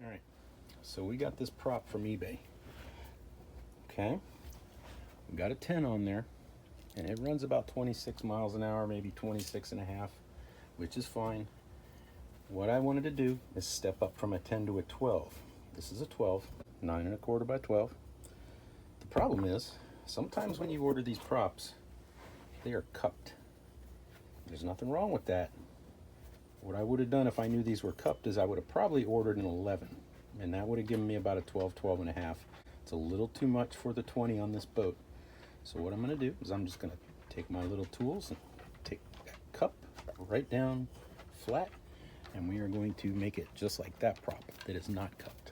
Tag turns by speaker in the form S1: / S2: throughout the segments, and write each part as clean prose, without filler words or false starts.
S1: All right, so we got this prop from eBay. Okay, we got a 10 on there, and it runs about 26 miles an hour, maybe 26 and a half, which is fine. What I wanted to do is step up from a 10 to a 12. This is a 12, 9 1/4 by 12. The problem is, sometimes when you order these props, they are cupped. There's nothing wrong with that. What I would have done if I knew these were cupped is I would have probably ordered an 11, and that would have given me about a 12, 12 and a half. It's a little too much for the 20 on this boat. So what I'm going to do is I'm just going to take my little tools and take that cup right down flat, and we are going to make it just like that prop that is not cupped.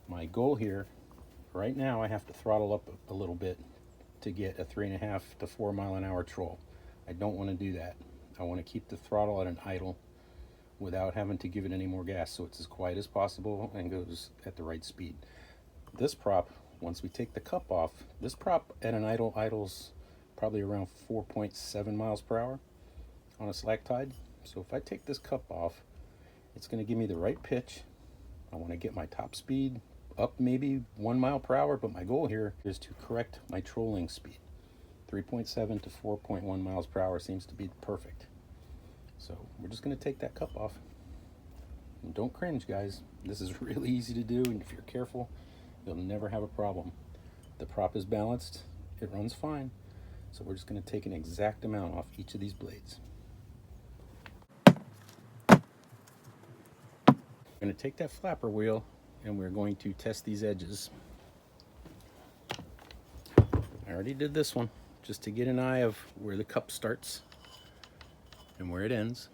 S1: My goal here, right now, I have to throttle up a little bit to get a 3.5 to 4 mile an hour troll. I don't want to do that. I want to keep the throttle at an idle without having to give it any more gas, so it's as quiet as possible and goes at the right speed. This prop, once we take the cup off, this prop at an idles probably around 4.7 miles per hour on a slack tide. So if I take this cup off, it's going to give me the right pitch. I want to get my top speed up maybe 1 mile per hour, but my goal here is to correct my trolling speed. 3.7 to 4.1 miles per hour seems to be perfect. So we're just going to take that cup off. And don't cringe, guys. This is really easy to do, and if you're careful, you'll never have a problem. The prop is balanced, it runs fine. So we're just going to take an exact amount off each of these blades. We're going to take that flapper wheel and we're going to test these edges. I already did this one just to get an eye of where the cup starts and where it ends.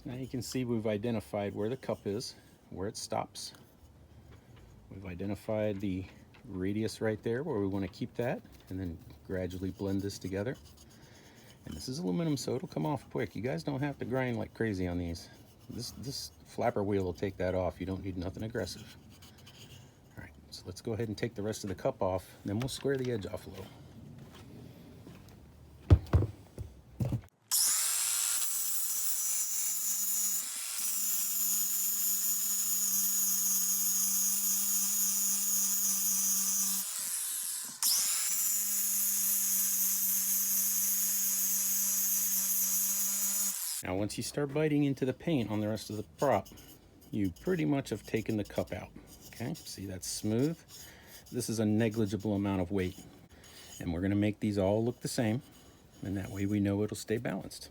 S1: Now you can see we've identified where the cup is, where it stops. We've identified the radius right there where we want to keep that, and then gradually blend this together. And this is aluminum, so it'll come off quick. You guys don't have to grind like crazy on these. This flapper wheel will take that off. You don't need nothing aggressive. All right, so let's go ahead and take the rest of the cup off, and then we'll square the edge off a little. Now once you start biting into the paint on the rest of the prop, you pretty much have taken the cup out. Okay, see that's smooth? This is a negligible amount of weight. And we're gonna make these all look the same, and that way we know it'll stay balanced.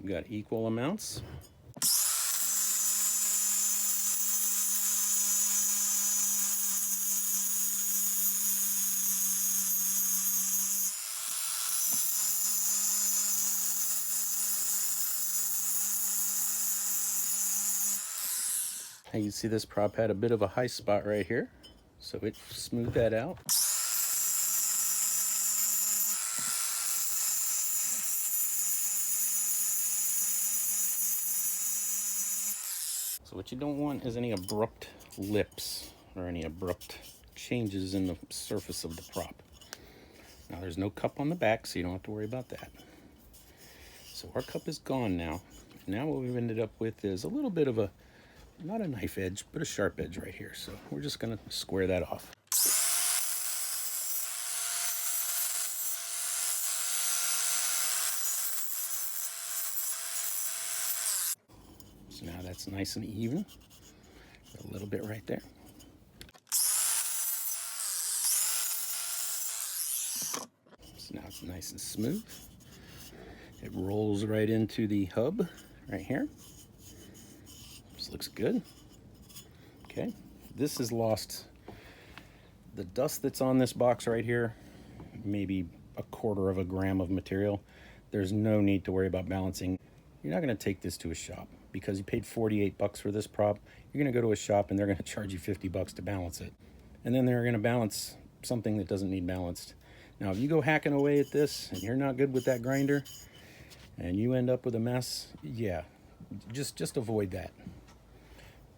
S1: We got equal amounts. Now you see this prop had a bit of a high spot right here, so it smoothed that out. So what you don't want is any abrupt lips or any abrupt changes in the surface of the prop. Now there's no cup on the back, so you don't have to worry about that. So our cup is gone now. Now what we've ended up with is a little bit of a, not a knife edge, but a sharp edge right here. So we're just gonna square that off. So now that's nice and even. A little bit right there. Now it's nice and smooth. It rolls right into the hub right here. This looks good. Okay, this has lost the dust that's on this box right here, maybe 1/4 of a gram of material. There's no need to worry about balancing. You're not going to take this to a shop because you paid 48 bucks for this prop. You're going to go to a shop and they're going to charge you 50 bucks to balance it. And then they're going to balance something that doesn't need balanced. Now, if you go hacking away at this and you're not good with that grinder and you end up with a mess, yeah, just avoid that.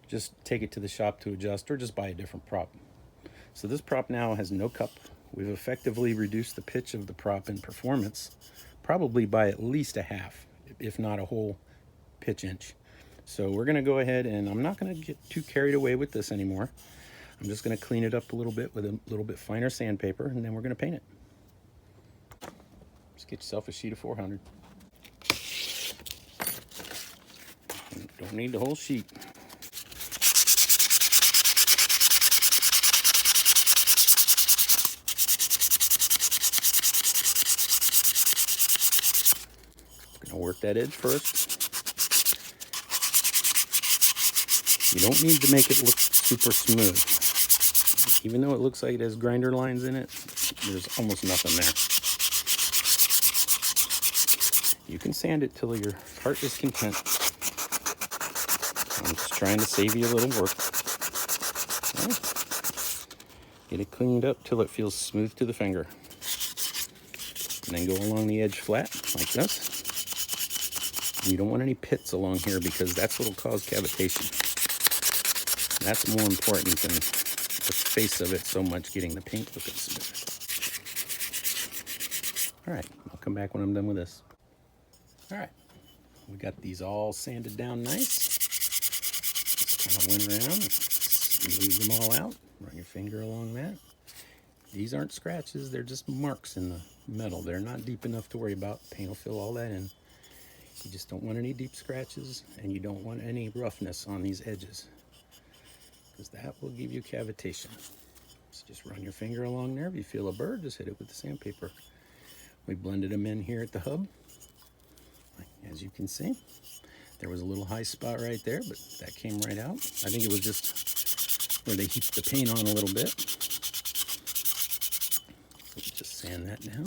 S1: Just take it to the shop to adjust or just buy a different prop. So this prop now has no cup. We've effectively reduced the pitch of the prop in performance, probably by at least a half, if not a whole pitch inch. So we're going to go ahead, and I'm not going to get too carried away with this anymore. I'm just going to clean it up a little bit with a little bit finer sandpaper, and then we're going to paint it. Just get yourself a sheet of 400. Don't need the whole sheet. Work that edge first. You don't need to make it look super smooth. Even though it looks like it has grinder lines in it, there's almost nothing there. You can sand it till your heart is content. I'm just trying to save you a little work. Okay. Get it cleaned up till it feels smooth to the finger. And then go along the edge flat like this. You don't want any pits along here because that's what will cause cavitation. That's more important than the face of it so much, getting the paint looking smooth. All right, I'll come back when I'm done with this. All right, we got these all sanded down nice. Just kind of went around and smooth them all out. Run your finger along that. These aren't scratches, they're just marks in the metal. They're not deep enough to worry about. Paint will fill all that in. You just don't want any deep scratches, and you don't want any roughness on these edges, because that will give you cavitation. So just run your finger along there. If you feel a burr, just hit it with the sandpaper. We blended them in here at the hub. As you can see, there was a little high spot right there, but that came right out. I think it was just where they heaped the paint on a little bit. So just sand that down.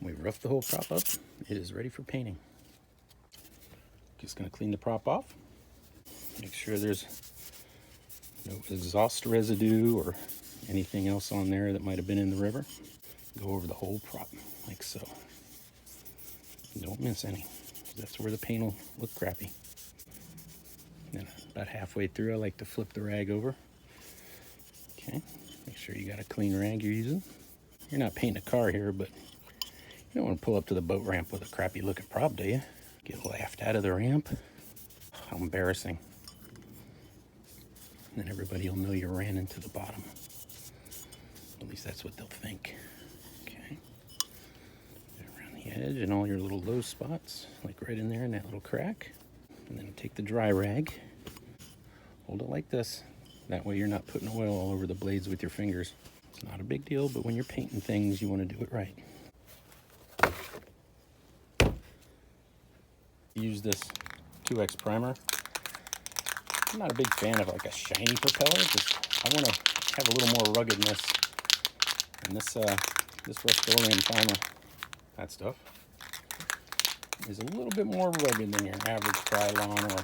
S1: We roughed the whole prop up. It is ready for painting. Just going to clean the prop off. Make sure there's no exhaust residue or anything else on there that might have been in the river. Go over the whole prop like so. Don't miss any. That's where the paint will look crappy. Then about halfway through, I like to flip the rag over. Okay, make sure you got a clean rag you're using. You're not painting a car here, but you don't want to pull up to the boat ramp with a crappy looking prop, do you? Get laughed out of the ramp. How embarrassing. And then everybody will know you ran into the bottom. At least that's what they'll think. Okay. Get around the edge and all your little low spots, like right in there in that little crack. And then take the dry rag. Hold it like this. That way you're not putting oil all over the blades with your fingers. It's not a big deal, but when you're painting things, you want to do it right. Use this 2X primer. I'm not a big fan of like a shiny propeller, because I want to have a little more ruggedness. And this Rust-Oleum primer, that stuff, is a little bit more rugged than your average Krylon or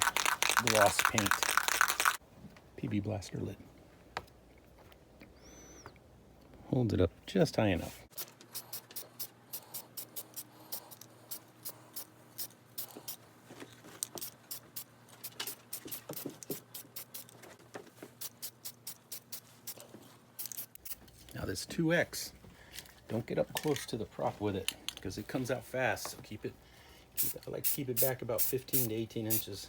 S1: gloss paint. PB Blaster lid. Hold it up just high enough. Now this 2X, don't get up close to the prop with it because it comes out fast. So I like to keep it back about 15 to 18 inches.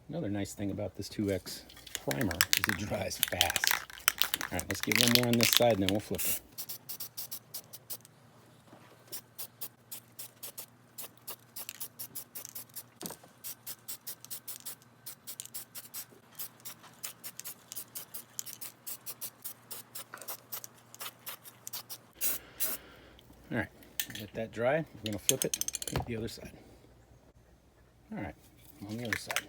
S1: Another nice thing about this 2X primer is it dries fast. All right, let's get one more on this side and then we'll flip it. Let that dry. We're going to flip it to the other side. All right, on the other side.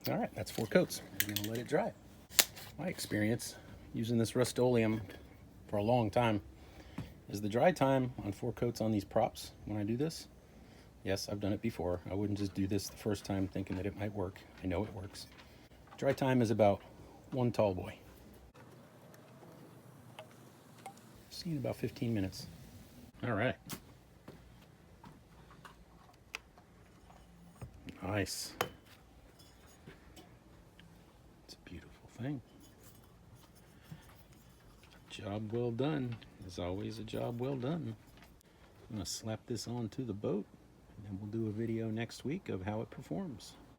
S1: All right, that's 4 coats. I'm going to let it dry. My experience using this Rust-Oleum for a long time is the dry time on 4 coats on these props when I do this. Yes, I've done it before. I wouldn't just do this the first time thinking that it might work. I know it works. Dry time is about 1 tall boy. See in about 15 minutes. All right. Nice. It's a beautiful thing. Job well done is always a job well done. I'm going to slap this onto the boat, and then we'll do a video next week of how it performs.